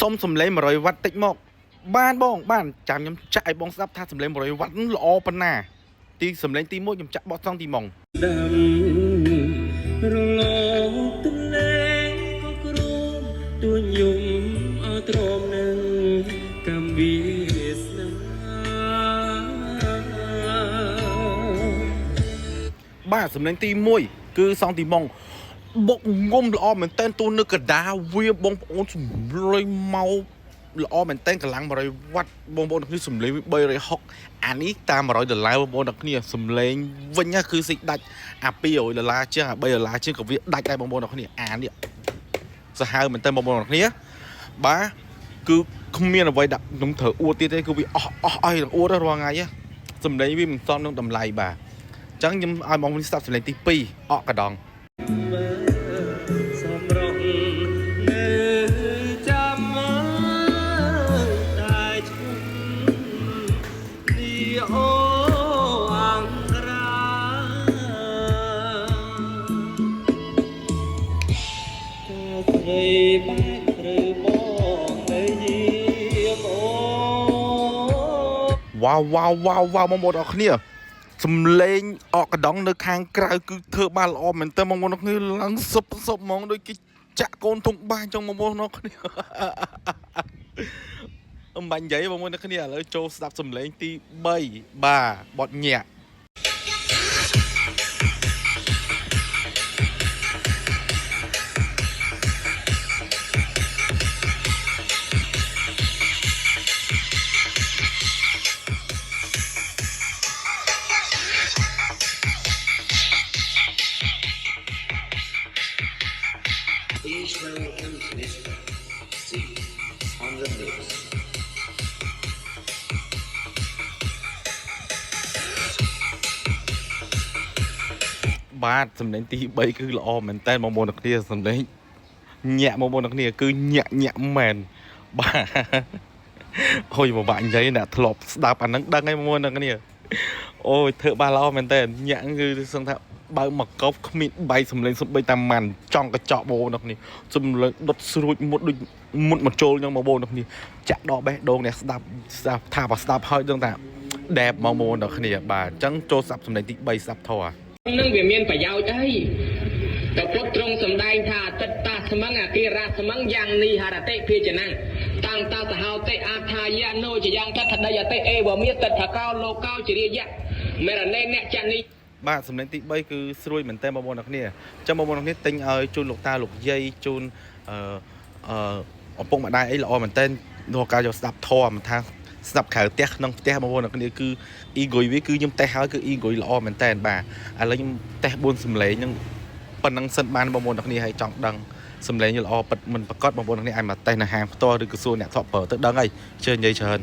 សុំសំឡេង100វ៉ាត់តិចមកបានបងបានចាំខ្ញុំចាក់ឲ្យបងស្ដាប់ថាសំឡេង100វ៉ាត់ល្អប៉ុណ្ណាទីសំឡេងទី1ខ្ញុំចាក់បោះសងទីម៉ងដាំរលកទន្លេក៏គ្រូទួញយំអត់ទ្រាំនឹងកម្មវិស្នាបាទសំឡេងទី1គឺសងទីម៉ងបុកងុំល្អមែនតើទូនៅកដាវាបងប្អូនសំឡេងមកល្អមែនតើកម្លាំង100វ៉ាត់បងប្អូនគ្នាសំឡេង360អានេះតាម$100បងប្អូនគ្នាសំឡេងវិញគឺសិចដាច់អា$200ជាងអា$3ជាងក៏វាដាច់ដែរបងប្អូនគ្នាអានេះសាហាវមែនតើបងប្អូនគ្នាបាទគឺគ្មានអ្វីដាក់ខ្ញុំត្រូវអួតទៀតទេគឺវាអស់អីទាំងអួតរាល់ថ្ងៃសំឡេងវាមិនសមនឹងតម្លៃបាទអញ្ចឹងខ្ញុំឲ្យបងប្អូនស្ដាប់សំឡេងទី2អកកដងសំរងនៅចាំតែឈុំនេះអូអង្គរាក៏ស្រីបែកឬបងនៅយាមអូវ៉ាវបងប្អូនអរគ្នាសំឡេងអកកដងនៅខាងក្រៅគឺធ្វើបានល្អមែនតើបងប្អូនគ្នាឡើងសុបហ្មងដូចគេចាក់កូនធុងបាសអញ្ចឹងបងប្អូនគ្នាអំបញ្ញនិយាយបងប្អូនគ្នាឥឡូវចូលស្ដាប់សំឡេងទី3បាទបត់ញាក់Each note comes in its seat on the lips. បាទសំឡេងទី3គឺល្អមែនតើបងប្អូនគ្នាសំឡេងញាក់បងប្អូនគ្នាគឺញាក់មែនបាទហុយមកបាក់និយាយអ្នកធ្លាប់ស្ដាប់អាហ្នឹងដឹងហើយបងប្អូនគ្នាអូយធ្វើបានល្អមែនតើញាក់គឺសឹងថាបើមកកប់គ្មានបែកសំឡេងសំបីតាមម៉ាន់ចង់កញ្ចក់បងប្អូនគ្នាសំឡេងដុតស្រួចមុតដូចមុតមកចូលចឹងបងប្អូនគ្នាចាក់ដកបេះដូងអ្នកស្ដាប់ថាបើស្ដាប់ហើយដឹងថាដែបបងប្អូនគ្នាបាទអញ្ចឹងចូលស្ដាប់សំឡេងទី3ស្ដាប់ធေါ်នឹងវាមានប្រយោជន៍អីតែពុទ្ធទ្រង់សម្ដែងថាអតិតតាស្មឹងអគិរាស្មឹងយ៉ាងនេះហរតិភិជាណាំងតាំងតសហោតិអាថាយៈនោជាយ៉ាងតថដីអតិអេវមេតថកោលោកោជារាយៈមេរណេអ្នកចនីបាទសំឡេងទី3គឺស្រួយមែនតើបងប្អូនគ្នាចាំបងប្អូនគ្នាទិញឲ្យជូនលោកតាលោកយាយជូនឪពុកម្ដាយអីល្អមែនតើដល់ការយកស្ដាប់ធေါ်មិនថាស្ដាប់ក្រៅផ្ទះក្នុងផ្ទះបងប្អូនគ្នាគឺអ៊ីហ្គុយវាគឺខ្ញុំតេស្តហើយគឺអ៊ីហ្គុយល្អមែនតើបាទឥឡូវខ្ញុំតេស្ត4សំឡេងហ្នឹងប៉ុណ្ណឹងសិនបានបងប្អូនគ្នាឲ្យចង់ដឹងសំឡេងល្អពិតមិនប្រកបបងប្អូនគ្នាឲ្យមកតេស្តនៅហាងផ្ទាល់ឬក៏សួរអ្នកថតប្រើទៅដឹងហើយជឿនិយាយច្រើន